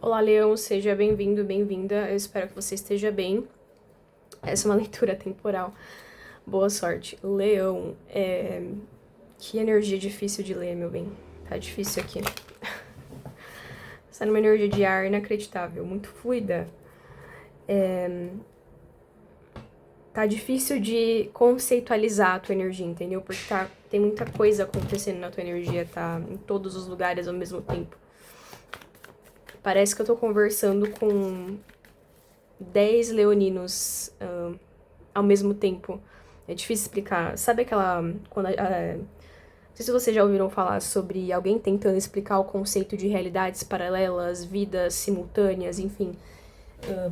Olá, Leão, seja bem-vindo, bem-vinda. Eu espero que você esteja bem. Essa é uma leitura temporal. Boa sorte. Leão, que energia difícil de ler, meu bem. Tá difícil aqui. Está numa energia de ar inacreditável, muito fluida. Tá difícil de conceitualizar a tua energia, entendeu? Porque tem muita coisa acontecendo na tua energia, tá em todos os lugares ao mesmo tempo. Parece que eu tô conversando com 10 leoninos ao mesmo tempo. É difícil explicar. Sabe aquela... não sei se vocês já ouviram falar sobre alguém tentando explicar o conceito de realidades paralelas, vidas simultâneas, enfim.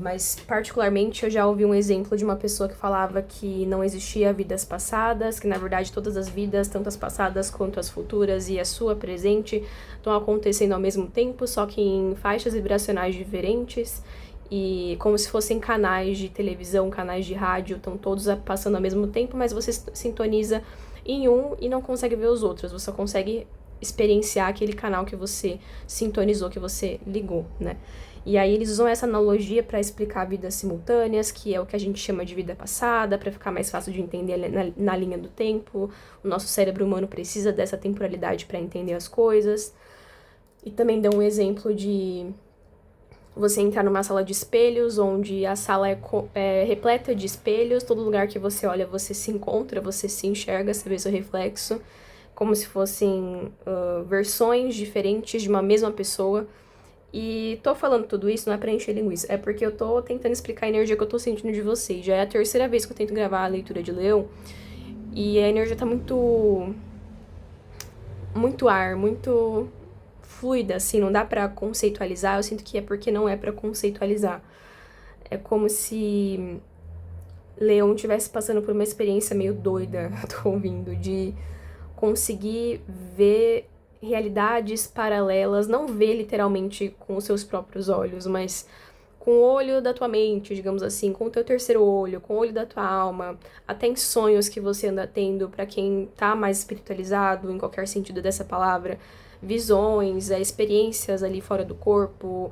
Mas, particularmente, eu já ouvi um exemplo de uma pessoa que falava que não existia vidas passadas, que, na verdade, todas as vidas, tanto as passadas quanto as futuras e a sua presente, estão acontecendo ao mesmo tempo, só que em faixas vibracionais diferentes e como se fossem canais de televisão, canais de rádio, estão todos passando ao mesmo tempo, mas você sintoniza em um e não consegue ver os outros, você só consegue experienciar aquele canal que você sintonizou, que você ligou, né? E aí eles usam essa analogia para explicar vidas simultâneas, que é o que a gente chama de vida passada, para ficar mais fácil de entender na linha do tempo. O nosso cérebro humano precisa dessa temporalidade para entender as coisas. E também dão um exemplo de você entrar numa sala de espelhos, onde a sala é repleta de espelhos, todo lugar que você olha você se encontra, você se enxerga, você vê seu reflexo, como se fossem versões diferentes de uma mesma pessoa. E tô falando tudo isso não é pra encher linguiça, é porque eu tô tentando explicar a energia que eu tô sentindo de vocês. Já é a terceira vez que eu tento gravar a leitura de Leão, e a energia tá muito ar, muito fluida, assim, não dá pra conceitualizar. Eu sinto que é porque não é pra conceitualizar. É como se Leão estivesse passando por uma experiência meio doida, tô ouvindo, de conseguir ver realidades paralelas, não ver literalmente com os seus próprios olhos, mas com o olho da tua mente, digamos assim, com o teu terceiro olho, com o olho da tua alma, até em sonhos que você anda tendo, para quem tá mais espiritualizado, em qualquer sentido dessa palavra, visões, experiências ali fora do corpo,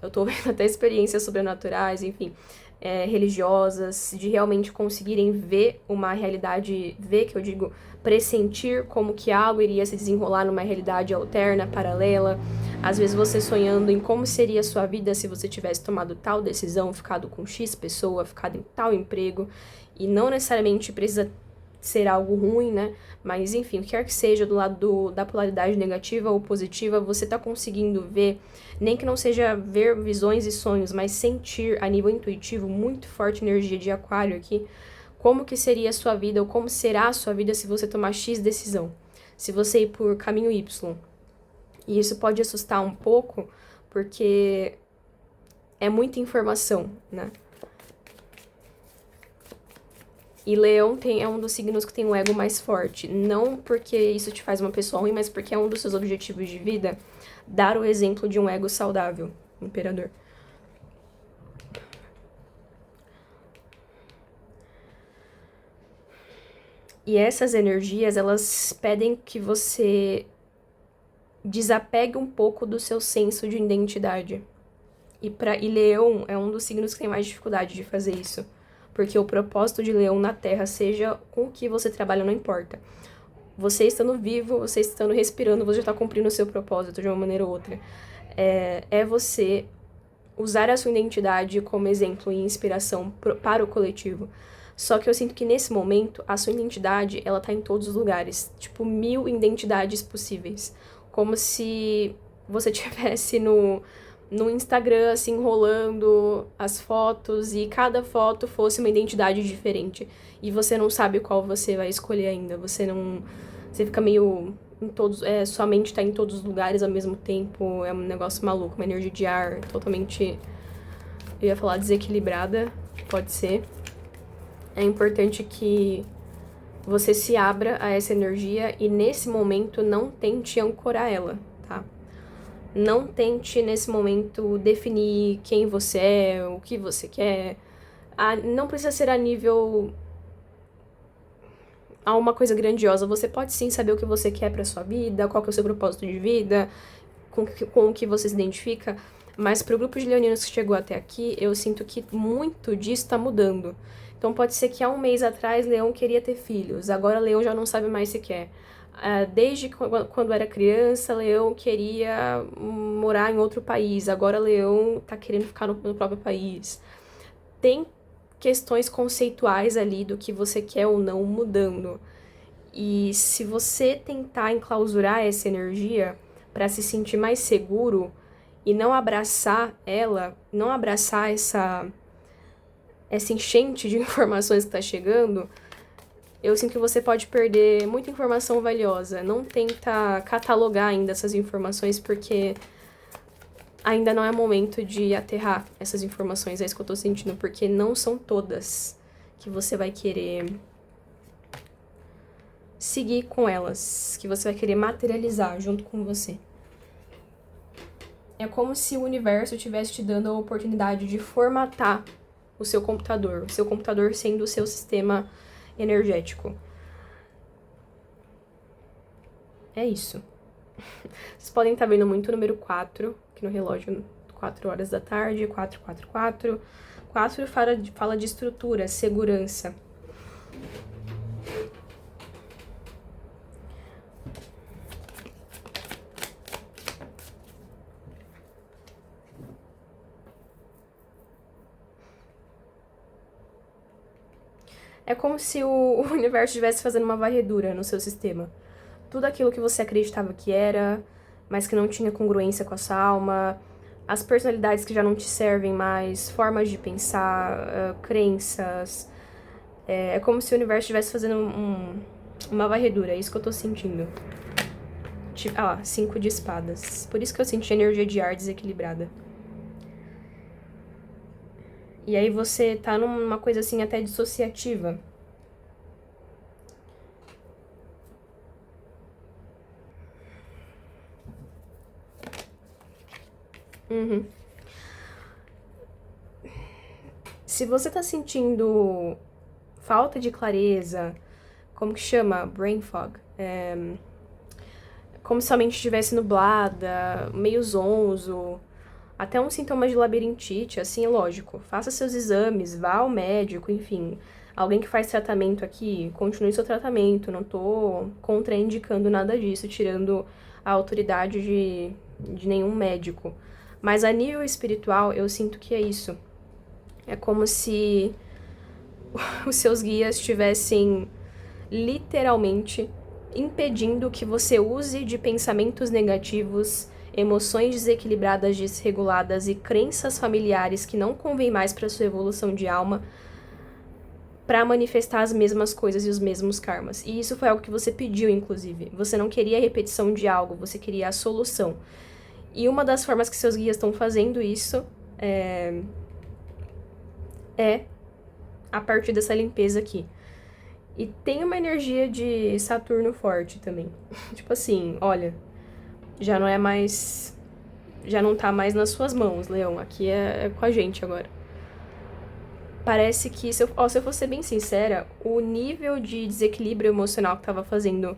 eu tô vendo até experiências sobrenaturais, enfim, religiosas, de realmente conseguirem ver uma realidade, ver que eu digo, pressentir como que algo iria se desenrolar numa realidade alterna, paralela. Às vezes você sonhando em como seria a sua vida se você tivesse tomado tal decisão, ficado com X pessoa, ficado em tal emprego, e não necessariamente precisa ser algo ruim, né? Mas enfim, o que quer que seja do lado da polaridade negativa ou positiva, você tá conseguindo ver, nem que não seja ver visões e sonhos, mas sentir a nível intuitivo muito forte energia de aquário aqui, como que seria a sua vida ou como será a sua vida se você tomar X decisão, se você ir por caminho Y. E isso pode assustar um pouco, porque é muita informação, né? E Leão é um dos signos que tem um ego mais forte. Não porque isso te faz uma pessoa ruim, mas porque é um dos seus objetivos de vida dar o exemplo de um ego saudável, Imperador. E essas energias, elas pedem que você desapegue um pouco do seu senso de identidade. E Leão é um dos signos que tem mais dificuldade de fazer isso. Porque o propósito de Leão na Terra, seja com o que você trabalha, não importa. Você estando vivo, você estando respirando, você já está cumprindo o seu propósito de uma maneira ou outra. É você usar a sua identidade como exemplo e inspiração para o coletivo. Só que eu sinto que nesse momento, a sua identidade, ela tá em todos os lugares. Tipo, 1000 identidades possíveis. Como se você tivesse no Instagram, assim, rolando as fotos e cada foto fosse uma identidade diferente. E você não sabe qual você vai escolher ainda. Você não... Você fica meio em todos... sua mente tá em todos os lugares ao mesmo tempo. É um negócio maluco, uma energia de ar totalmente... Eu ia falar desequilibrada, pode ser. É importante que você se abra a essa energia e nesse momento não tente ancorar ela, tá? Não tente nesse momento definir quem você é, o que você quer. Não precisa ser a nível a uma coisa grandiosa. Você pode sim saber o que você quer pra sua vida, qual que é o seu propósito de vida, com o que você se identifica, Mas pro grupo de leoninos que chegou até aqui, eu sinto que muito disso tá mudando. Então pode ser que há um mês atrás Leão queria ter filhos, agora Leão já não sabe mais se quer. Desde quando era criança, Leão queria morar em outro país, agora Leão tá querendo ficar no próprio país. Tem questões conceituais ali do que você quer ou não mudando. E se você tentar enclausurar essa energia para se sentir mais seguro e não abraçar ela, não abraçar essa enchente de informações que tá chegando, eu sinto que você pode perder muita informação valiosa. Não tenta catalogar ainda essas informações, porque ainda não é momento de aterrar essas informações. É isso que eu tô sentindo, porque não são todas que você vai querer seguir com elas, que você vai querer materializar junto com você. É como se o universo estivesse te dando a oportunidade de formatar o seu computador sendo o seu sistema energético. É isso. Vocês podem estar vendo muito o número 4, aqui no relógio, 4 horas da tarde, 444. 4 fala de estrutura, segurança. É como se o universo estivesse fazendo uma varredura no seu sistema. Tudo aquilo que você acreditava que era, mas que não tinha congruência com a sua alma, as personalidades que já não te servem mais, formas de pensar, crenças. É como se o universo estivesse fazendo uma varredura, é isso que eu tô sentindo. Ah lá, 5 de espadas. Por isso que eu senti energia de ar desequilibrada. E aí você tá numa coisa assim até dissociativa. Uhum. Se você tá sentindo falta de clareza, como que chama? Brain fog. Como se a mente estivesse nublada, meio zonzo, até um sintoma de labirintite, assim, é lógico. Faça seus exames, vá ao médico, enfim. Alguém que faz tratamento aqui, continue seu tratamento. Não tô contraindicando nada disso, tirando a autoridade de nenhum médico. Mas a nível espiritual, eu sinto que é isso. É como se os seus guias estivessem literalmente impedindo que você use de pensamentos negativos, emoções desequilibradas, desreguladas e crenças familiares que não convêm mais para sua evolução de alma para manifestar as mesmas coisas e os mesmos karmas. E isso foi algo que você pediu, inclusive. Você não queria a repetição de algo, você queria a solução. E uma das formas que seus guias estão fazendo isso é a partir dessa limpeza aqui. E tem uma energia de Saturno forte também. Tipo assim, olha, já não é mais... Já não tá mais nas suas mãos, Leão. Aqui é com a gente agora. Parece que, se eu for ser bem sincera, o nível de desequilíbrio emocional que tava fazendo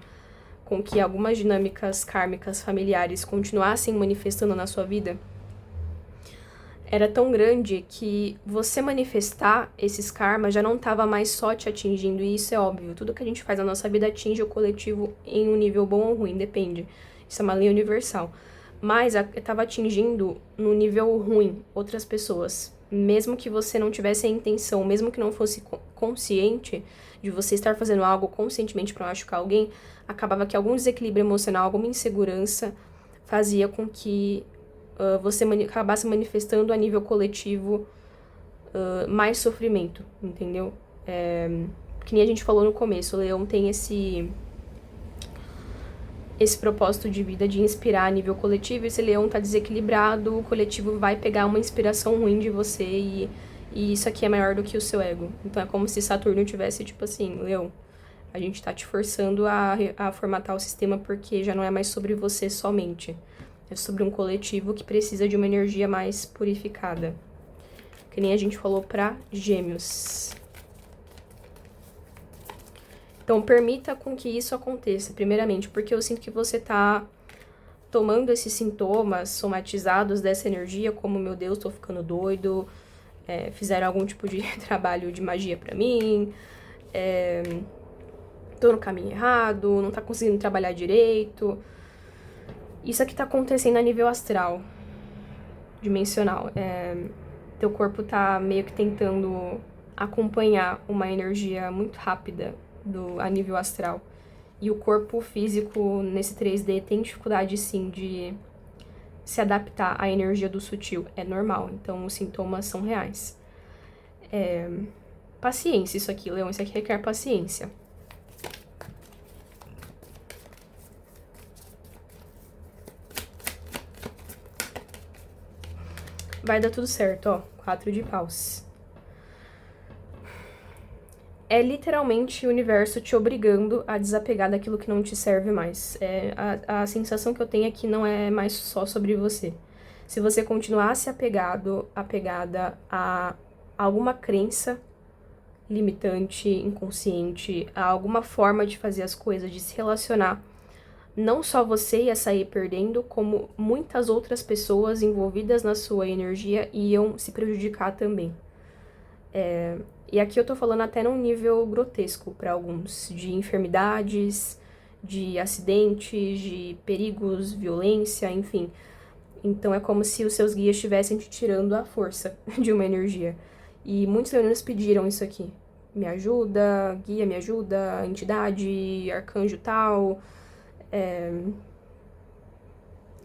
com que algumas dinâmicas kármicas familiares continuassem manifestando na sua vida era tão grande que você manifestar esses karmas já não estava mais só te atingindo, e isso é óbvio. Tudo que a gente faz na nossa vida atinge o coletivo em um nível bom ou ruim, depende. Isso é uma lei universal. Mas estava atingindo no nível ruim outras pessoas. Mesmo que você não tivesse a intenção, mesmo que não fosse consciente de você estar fazendo algo conscientemente para machucar alguém, acabava que algum desequilíbrio emocional, alguma insegurança fazia com que você acabasse manifestando a nível coletivo mais sofrimento, entendeu? Que nem a gente falou no começo, o Leão tem esse propósito de vida de inspirar a nível coletivo, e esse Leão tá desequilibrado, o coletivo vai pegar uma inspiração ruim de você e isso aqui é maior do que o seu ego. Então é como se Saturno tivesse, tipo assim, Leão, a gente tá te forçando a formatar o sistema porque já não é mais sobre você somente. É sobre um coletivo que precisa de uma energia mais purificada. Que nem a gente falou pra Gêmeos. Então, permita com que isso aconteça, primeiramente, porque eu sinto que você tá tomando esses sintomas somatizados dessa energia, como, meu Deus, tô ficando doido, fizeram algum tipo de trabalho de magia pra mim, tô no caminho errado, não tá conseguindo trabalhar direito. Isso aqui tá acontecendo a nível astral, dimensional. Teu corpo tá meio que tentando acompanhar uma energia muito rápida a nível astral. E o corpo físico nesse 3D tem dificuldade, sim, de se adaptar à energia do sutil. É normal, então os sintomas são reais. Paciência isso aqui, Leão, isso aqui requer paciência. Vai dar tudo certo, ó. 4 de paus. É literalmente o universo te obrigando a desapegar daquilo que não te serve mais. A sensação que eu tenho é que não é mais só sobre você. Se você continuasse apegada a alguma crença limitante, inconsciente, a alguma forma de fazer as coisas, de se relacionar, não só você ia sair perdendo, como muitas outras pessoas envolvidas na sua energia iam se prejudicar também. E aqui eu tô falando até num nível grotesco para alguns, de enfermidades, de acidentes, de perigos, violência, enfim. Então é como se os seus guias estivessem te tirando a força de uma energia. E muitos leoninos pediram isso aqui. Me ajuda, guia, me ajuda, entidade, arcanjo tal.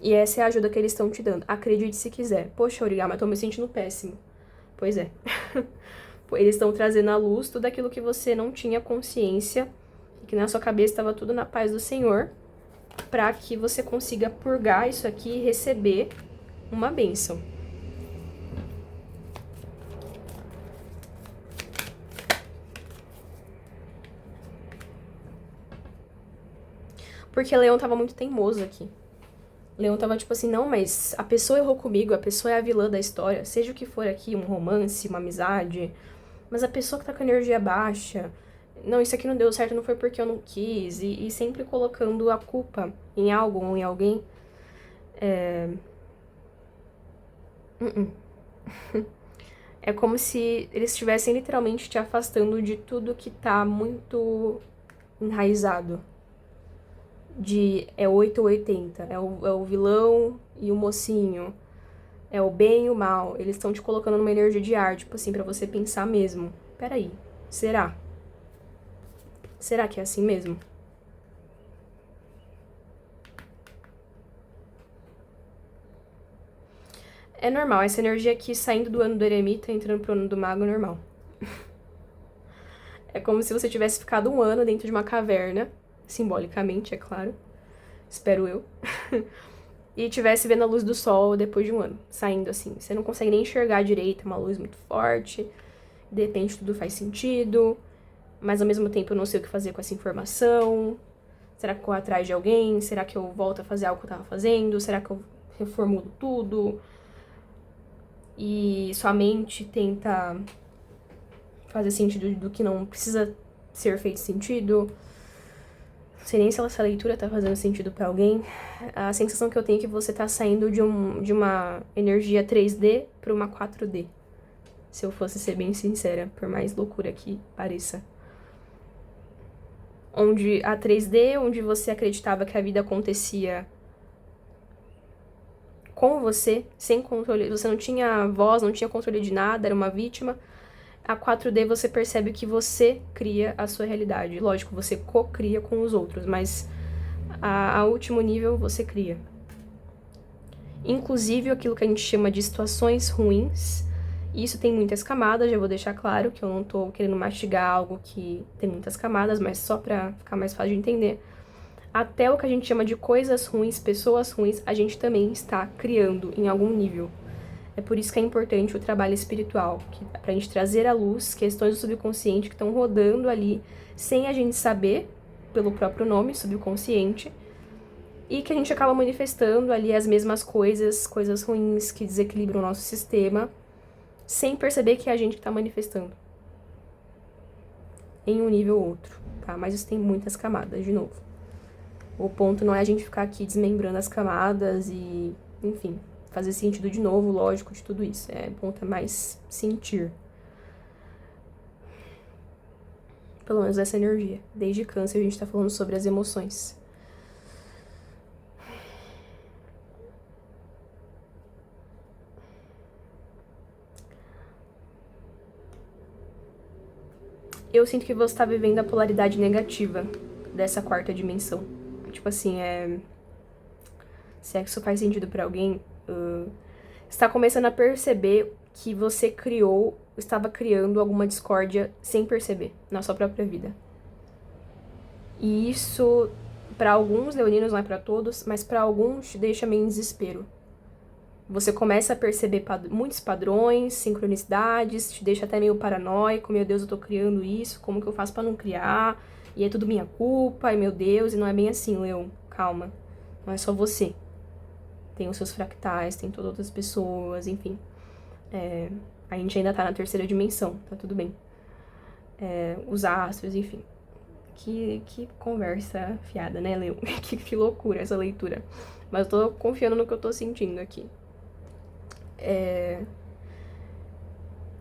E essa é a ajuda que eles estão te dando. Acredite se quiser. Poxa, Origami, eu tô me sentindo péssimo. Pois é. Eles estão trazendo à luz tudo aquilo que você não tinha consciência, que na sua cabeça estava tudo na paz do Senhor, para que você consiga purgar isso aqui e receber uma bênção. Porque Leão tava muito teimoso aqui. Leão tava tipo assim, não, mas a pessoa errou comigo, a pessoa é a vilã da história, seja o que for aqui, um romance, uma amizade, mas a pessoa que tá com a energia baixa, não, isso aqui não deu certo, não foi porque eu não quis, e sempre colocando a culpa em algo ou em alguém. É como se eles estivessem literalmente te afastando de tudo que tá muito enraizado. É 8 ou 80, é o vilão e o mocinho, é o bem e o mal. Eles estão te colocando numa energia de ar, tipo assim, pra você pensar mesmo. Peraí, será? Será que é assim mesmo? É normal, essa energia aqui saindo do ano do eremita, entrando pro ano do mago, é normal. É como se você tivesse ficado um ano dentro de uma caverna, simbolicamente, é claro, espero eu, e tivesse vendo a luz do sol depois de um ano, saindo assim. Você não consegue nem enxergar direito, é uma luz muito forte, de repente tudo faz sentido, mas ao mesmo tempo eu não sei o que fazer com essa informação. Será que eu vou atrás de alguém? Será que eu volto a fazer algo que eu tava fazendo? Será que eu reformulo tudo? E sua mente tenta fazer sentido do que não precisa ser feito sentido. Não sei nem se essa leitura tá fazendo sentido pra alguém. A sensação que eu tenho é que você tá saindo de uma energia 3D pra uma 4D. Se eu fosse ser bem sincera, por mais loucura que pareça. Onde a 3D, onde você acreditava que a vida acontecia com você, sem controle, você não tinha voz, não tinha controle de nada, era uma vítima. A 4D você percebe que você cria a sua realidade. Lógico, você co-cria com os outros, mas a último nível você cria. Inclusive aquilo que a gente chama de situações ruins. Isso tem muitas camadas, já vou deixar claro que eu não tô querendo mastigar algo que tem muitas camadas, mas só pra ficar mais fácil de entender. Até o que a gente chama de coisas ruins, pessoas ruins, a gente também está criando em algum nível. É por isso que é importante o trabalho espiritual, pra gente trazer à luz questões do subconsciente que estão rodando ali sem a gente saber, pelo próprio nome, subconsciente, e que a gente acaba manifestando ali as mesmas coisas ruins que desequilibram o nosso sistema, sem perceber que é a gente que está manifestando. Em um nível ou outro, tá? Mas isso tem muitas camadas, de novo. O ponto não é a gente ficar aqui desmembrando as camadas e, enfim, fazer sentido de novo, lógico, de tudo isso. O ponto é mais sentir. Pelo menos essa energia. Desde Câncer a gente tá falando sobre as emoções. Eu sinto que você tá vivendo a polaridade negativa dessa quarta dimensão. Tipo assim, se é que isso faz sentido pra alguém, você tá começando a perceber que você estava criando alguma discórdia sem perceber na sua própria vida. E isso, pra alguns leoninos, não é pra todos, mas pra alguns te deixa meio em desespero. Você começa a perceber muitos padrões, sincronicidades, te deixa até meio paranoico, meu Deus, eu tô criando isso, como que eu faço pra não criar? E é tudo minha culpa, ai meu Deus, e não é bem assim, Leão, calma. Não é só você. Tem os seus fractais, tem todas outras pessoas, enfim. A gente ainda tá na terceira dimensão, tá tudo bem. Os astros, enfim. Que conversa fiada, né, Leão? que loucura essa leitura. Mas eu tô confiando no que eu tô sentindo aqui.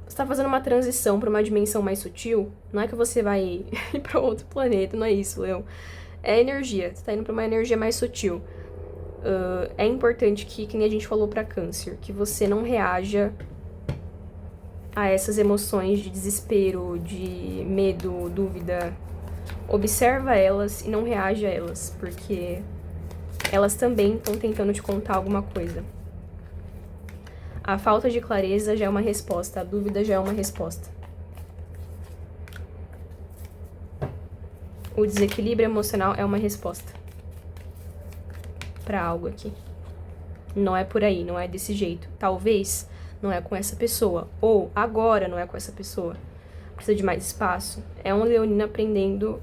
Você tá fazendo uma transição pra uma dimensão mais sutil. Não é que você vai ir pra outro planeta, não é isso, Leão. É energia, você tá indo pra uma energia mais sutil. É importante que nem a gente falou pra Câncer, que você não reaja a essas emoções de desespero, de medo, dúvida. Observa elas e não reage a elas, porque elas também estão tentando te contar alguma coisa. A falta de clareza já é uma resposta, a dúvida já é uma resposta. O desequilíbrio emocional é uma resposta pra algo aqui. Não é por aí, não é desse jeito. Talvez não é com essa pessoa, ou agora não é com essa pessoa. Precisa de mais espaço. É um leonino aprendendo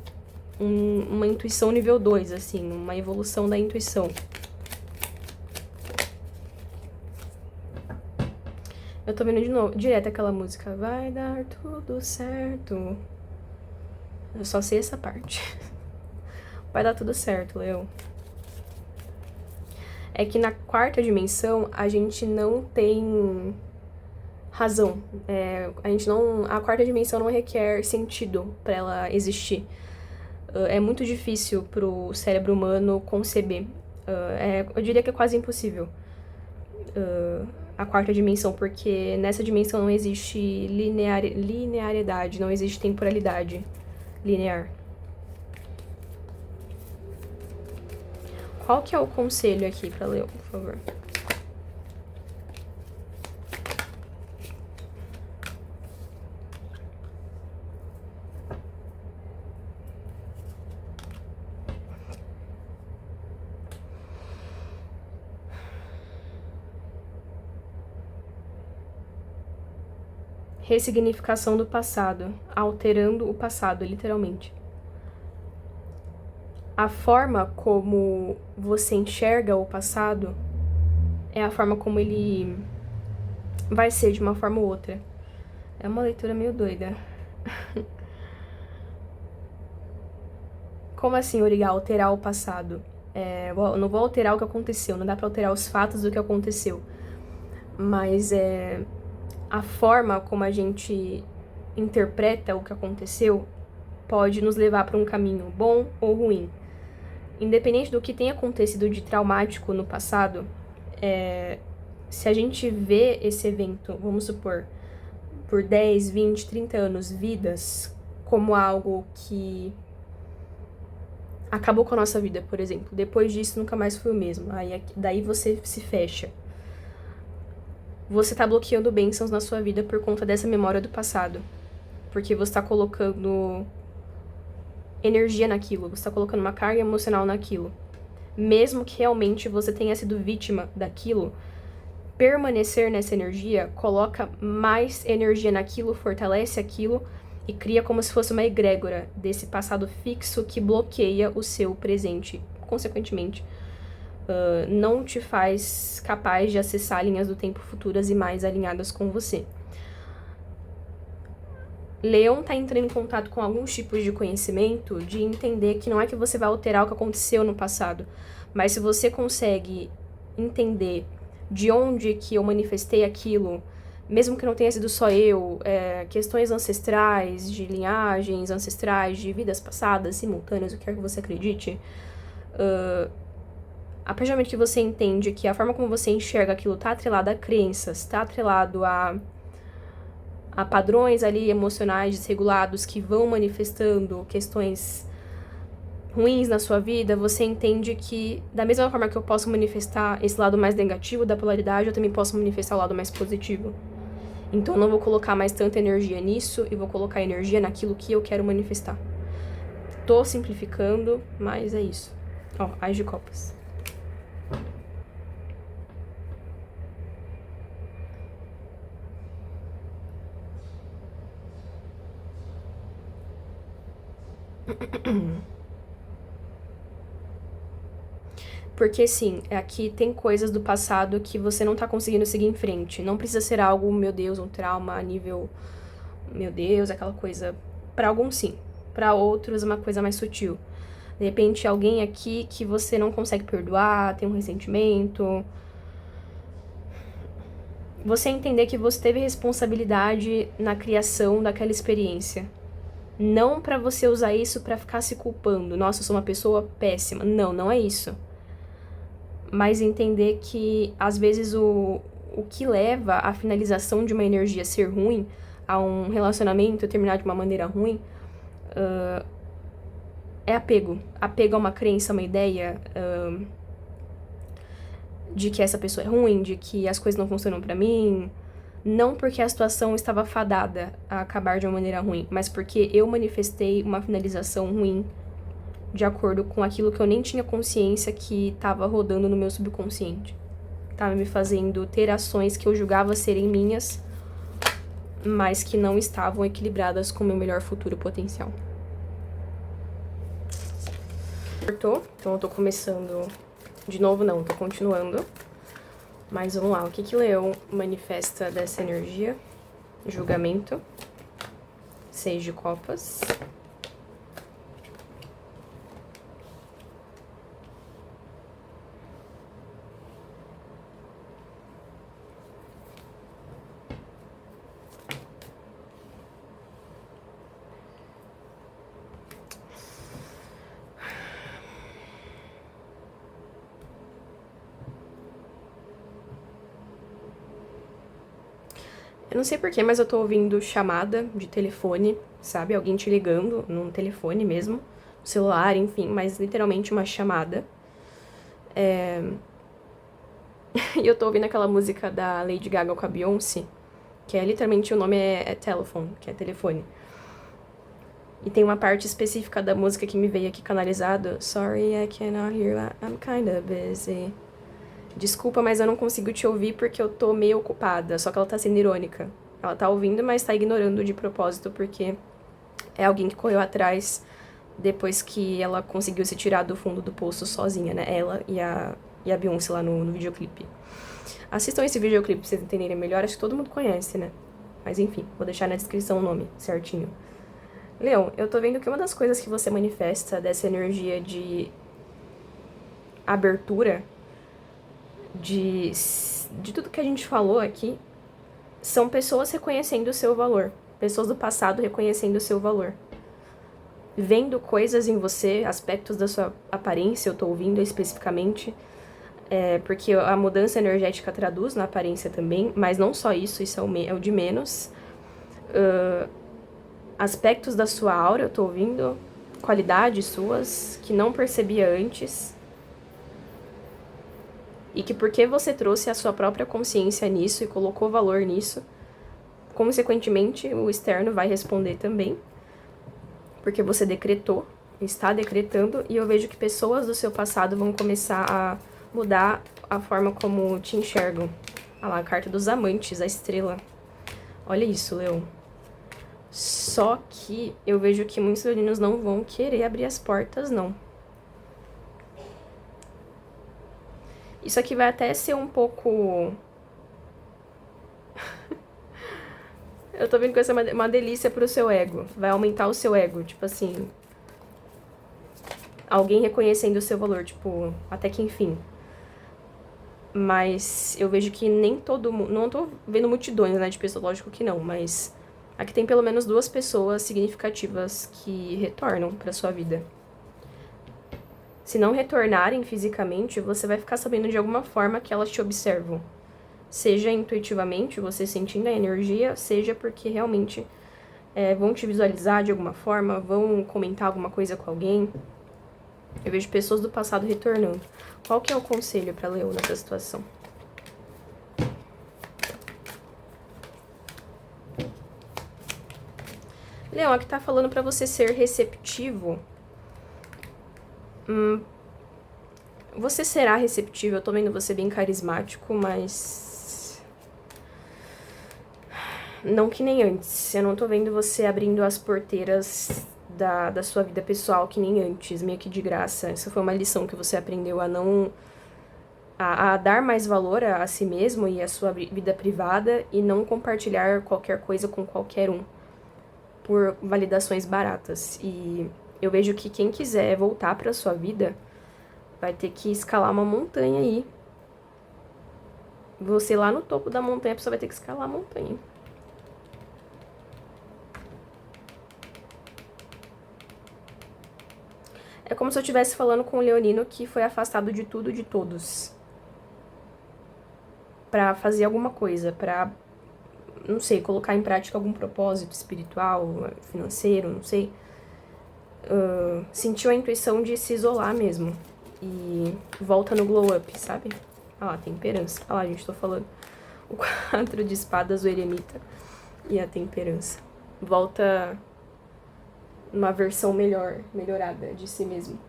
uma intuição nível 2, assim, uma evolução da intuição. Eu tô vendo de novo, direto aquela música. Vai dar tudo certo. Eu só sei essa parte. Vai dar tudo certo, Leão. É que na quarta dimensão a gente não tem razão. A quarta dimensão não requer sentido pra ela existir. É muito difícil pro cérebro humano conceber. Eu diria que é quase impossível. A quarta dimensão, porque nessa dimensão não existe linearidade, não existe temporalidade linear. Qual que é o conselho aqui pra Leão, por favor? Ressignificação do passado, alterando o passado, literalmente. A forma como você enxerga o passado é a forma como ele vai ser de uma forma ou outra. É uma leitura meio doida. Como assim, Origal, alterar o passado? Eu não vou alterar o que aconteceu, não dá pra alterar os fatos do que aconteceu. Mas a forma como a gente interpreta o que aconteceu pode nos levar para um caminho bom ou ruim. Independente do que tenha acontecido de traumático no passado, se a gente vê esse evento, vamos supor, por 10, 20, 30 anos, vidas, como algo que acabou com a nossa vida, por exemplo. Depois disso, nunca mais foi o mesmo. Daí você se fecha. Você tá bloqueando bênçãos na sua vida por conta dessa memória do passado. Porque você tá colocando energia naquilo, você tá colocando uma carga emocional naquilo. Mesmo que realmente você tenha sido vítima daquilo, permanecer nessa energia coloca mais energia naquilo, fortalece aquilo e cria como se fosse uma egrégora desse passado fixo que bloqueia o seu presente. Consequentemente, não te faz capaz de acessar linhas do tempo futuras e mais alinhadas com você. Leão tá entrando em contato com alguns tipos de conhecimento, de entender que não é que você vai alterar o que aconteceu no passado, mas se você consegue entender de onde que eu manifestei aquilo, mesmo que não tenha sido só eu, questões ancestrais, de linhagens ancestrais, de vidas passadas, simultâneas, o que quer que você acredite, a partir do momento que você entende que a forma como você enxerga aquilo tá atrelado a crenças, tá atrelado a padrões ali emocionais desregulados que vão manifestando questões ruins na sua vida, você entende que, da mesma forma que eu posso manifestar esse lado mais negativo da polaridade, eu também posso manifestar o lado mais positivo. Então eu não vou colocar mais tanta energia nisso e vou colocar energia naquilo que eu quero manifestar. Tô simplificando, mas é isso. Ó, Ás de Copas. Porque, sim, aqui tem coisas do passado que você não tá conseguindo seguir em frente. Não precisa ser algo, meu Deus, um trauma a nível, meu Deus, aquela coisa. Pra alguns, sim. Pra outros, é uma coisa mais sutil. De repente, alguém aqui que você não consegue perdoar, tem um ressentimento. Você entender que você teve responsabilidade na criação daquela experiência. Não pra você usar isso pra ficar se culpando. Nossa, eu sou uma pessoa péssima. Não, não é isso. Mas entender que, às vezes, o que leva à finalização de uma energia ser ruim, a um relacionamento terminar de uma maneira ruim, é apego. Apego a uma crença, a uma ideia de que essa pessoa é ruim, de que as coisas não funcionam pra mim. Não porque a situação estava fadada a acabar de uma maneira ruim, mas porque eu manifestei uma finalização ruim de acordo com aquilo que eu nem tinha consciência que estava rodando no meu subconsciente. Tava me fazendo ter ações que eu julgava serem minhas, mas que não estavam equilibradas com o meu melhor futuro potencial. Cortou, então eu tô começando de novo, não, tô continuando. Mas vamos lá, o que que Leão manifesta dessa energia? Julgamento. 6 de copas. Eu não sei porquê, mas eu tô ouvindo chamada de telefone, sabe? Alguém te ligando num telefone mesmo, celular, enfim, mas literalmente uma chamada. E eu tô ouvindo aquela música da Lady Gaga com a Beyoncé, que é literalmente o nome é telephone, que é telefone. E tem uma parte específica da música que me veio aqui canalizado. Sorry, I cannot hear you, I'm kinda busy. Desculpa, mas eu não consigo te ouvir porque eu tô meio ocupada. Só que ela tá sendo irônica. Ela tá ouvindo, mas tá ignorando de propósito porque é alguém que correu atrás depois que ela conseguiu se tirar do fundo do poço sozinha, né? Ela e a Beyoncé lá no videoclipe. Assistam esse videoclipe pra vocês entenderem melhor. Acho que todo mundo conhece, né? Mas enfim, vou deixar na descrição o nome certinho. Leão, eu tô vendo que uma das coisas que você manifesta dessa energia de abertura de tudo que a gente falou aqui são pessoas reconhecendo o seu valor. Pessoas do passado reconhecendo o seu valor. Vendo coisas em você, aspectos da sua aparência, eu tô ouvindo especificamente, porque a mudança energética traduz na aparência também, mas não só isso, isso é o de menos. Aspectos da sua aura, eu tô ouvindo, qualidades suas que não percebia antes. E que porque você trouxe a sua própria consciência nisso e colocou valor nisso, consequentemente o externo vai responder também. Porque você decretou, está decretando, e eu vejo que pessoas do seu passado vão começar a mudar a forma como te enxergam. Olha lá, a carta dos amantes, a estrela. Olha isso, Leão. Só que eu vejo que muitos leoninos não vão querer abrir as portas, não. Isso aqui vai até ser um pouco... Eu tô vendo que vai ser uma delícia pro seu ego. Vai aumentar o seu ego, tipo assim... Alguém reconhecendo o seu valor, tipo, até que enfim. Mas eu vejo que nem todo mundo... Não tô vendo multidões, né, de pessoas, lógico que não, mas... Aqui tem pelo menos 2 pessoas significativas que retornam pra sua vida. Se não retornarem fisicamente, você vai ficar sabendo de alguma forma que elas te observam. Seja intuitivamente, você sentindo a energia, seja porque realmente vão te visualizar de alguma forma, vão comentar alguma coisa com alguém. Eu vejo pessoas do passado retornando. Qual que é o conselho para Leão nessa situação? Leão, aqui tá falando para você ser receptivo. Você será receptivo, eu tô vendo você bem carismático, mas... Não que nem antes. Eu não tô vendo você abrindo as porteiras da sua vida pessoal que nem antes, meio que de graça. Essa foi uma lição que você aprendeu a não... A dar mais valor a si mesmo e a sua vida privada e não compartilhar qualquer coisa com qualquer um por validações baratas. E eu vejo que quem quiser voltar pra sua vida vai ter que escalar uma montanha aí. Você lá no topo da montanha, a pessoa vai ter que escalar a montanha. É como se eu estivesse falando com o leonino que foi afastado de tudo e de todos. Pra fazer alguma coisa, pra, não sei, colocar em prática algum propósito espiritual, financeiro, não sei. Sentiu a intuição de se isolar mesmo. E volta no glow up, sabe? Ah lá, temperança. Ah lá, gente, tô falando. O 4 de espadas, o eremita e a temperança. Volta numa versão melhorada de si mesmo.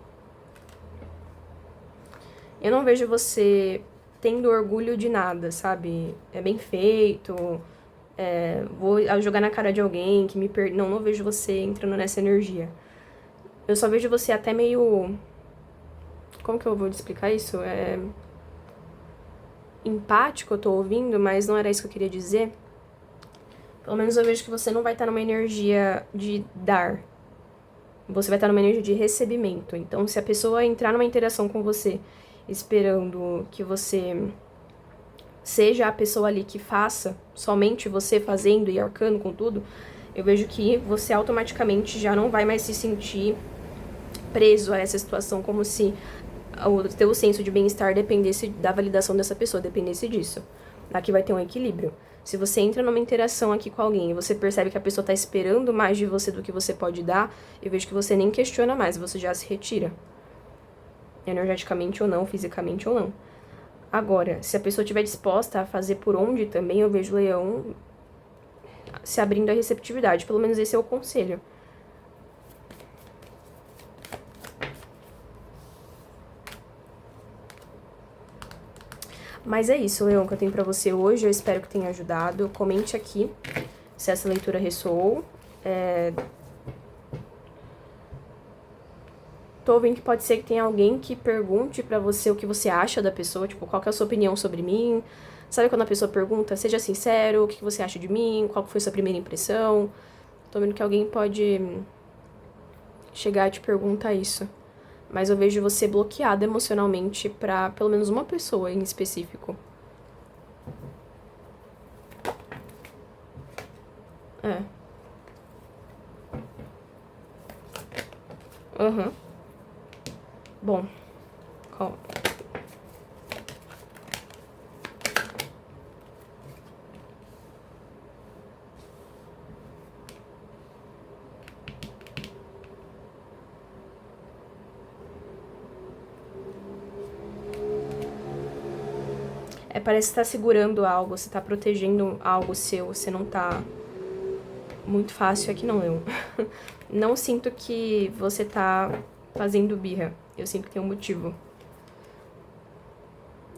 Eu não vejo você tendo orgulho de nada, sabe? É bem feito, vou jogar na cara de alguém que me não vejo você entrando nessa energia. Eu só vejo você até meio... Como que eu vou te explicar isso? Empático, eu tô ouvindo, mas não era isso que eu queria dizer. Pelo menos eu vejo que você não vai estar numa energia de dar. Você vai estar numa energia de recebimento. Então, se a pessoa entrar numa interação com você esperando que você seja a pessoa ali que faça, somente você fazendo e arcando com tudo, eu vejo que você automaticamente já não vai mais se sentir preso a essa situação, como se o teu senso de bem-estar dependesse da validação dessa pessoa, dependesse disso. Aqui vai ter um equilíbrio. Se você entra numa interação aqui com alguém e você percebe que a pessoa tá esperando mais de você do que você pode dar, eu vejo que você nem questiona mais, você já se retira. Energeticamente ou não, fisicamente ou não. Agora, se a pessoa estiver disposta a fazer por onde também, eu vejo o leão se abrindo à receptividade. Pelo menos esse é o conselho. Mas é isso, Leão, que eu tenho pra você hoje. Eu espero que tenha ajudado. Comente aqui se essa leitura ressoou. Tô vendo que pode ser que tenha alguém que pergunte pra você o que você acha da pessoa, tipo, qual que é a sua opinião sobre mim. Sabe quando a pessoa pergunta, seja sincero, o que você acha de mim, qual foi a sua primeira impressão? Tô vendo que alguém pode chegar e te perguntar isso. Mas eu vejo você bloqueada emocionalmente pra pelo menos uma pessoa em específico. Aham. Bom. Parece que tá segurando algo, você tá protegendo algo seu, você não tá muito fácil aqui não, eu. Não sinto que você tá fazendo birra, eu sinto que tem um motivo.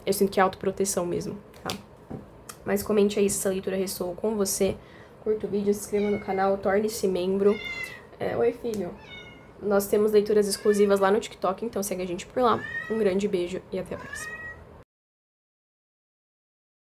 Eu sinto que é autoproteção mesmo, tá? Mas comente aí se essa leitura ressoou com você, curta o vídeo, se inscreva no canal, torne-se membro. Oi, filho. Nós temos leituras exclusivas lá no TikTok, então segue a gente por lá. Um grande beijo e até a próxima.